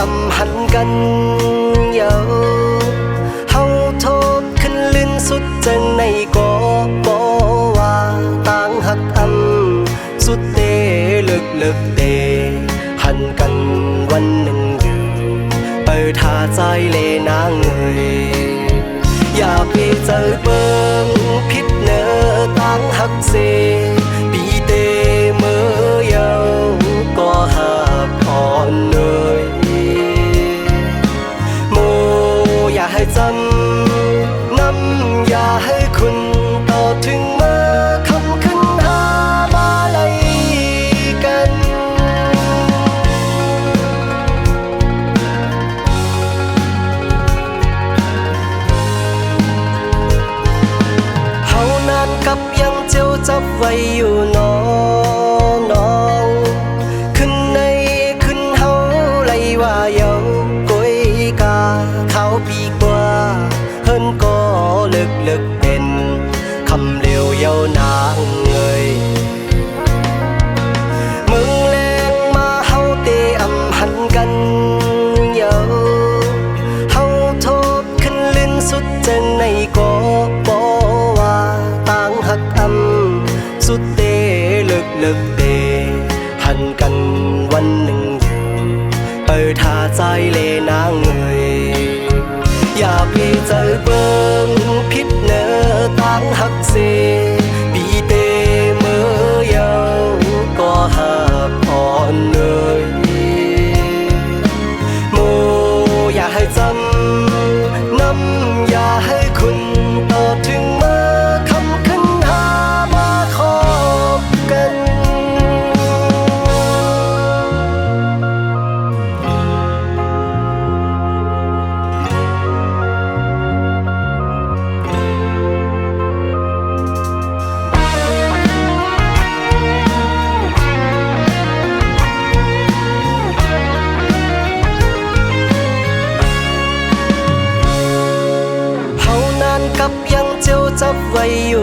อำหันกันเยาเฮาโทษขึ้นลื่นสุดจังในก็บ่ว่าต่างหักสุดเตลึกเตหันกันวันหนึ่งอยู่เปิดท่าใจเลนางเอ่ยอย่าไปเจอเบิ่งผิดเนอต่างหักเสปีเตเมื่อยาวก็หักอ่อนเลยโมอย่าให้จำน้ำอย่าให้คุณต่อถึงเมื่อคำขึ้นหามาไล่กันเฮานั้นกับยังเจ้าจับไว้อยู่น้องขึ้นในขึ้นเฮาไล่ว่าเยาก้อยกาเขาปีกว่าเฮินก็เลิกเป็นคำเร็วเยาวนางเอ่ยมึงแรงมาเฮาเตะอำหันกันเยาเฮาโทษขึ้นลื่นสุดจังในก็บ่ว่าต่างหักสุดเตลึกเตหันกันวันหนึ่งอยู่เปิดท่าใจเลนางเอ่ยอย่าไปเจอเบิ่งผิดเนอต่างหักเสปีเตเมื่อยาวก็หักอ่อนเลยโมอย่าให้จำน้ำอย่าให้คุณต่อถึงเมื่อคำขึ้นหามาขอบกันกับยังเจ้าจับไว้อยู่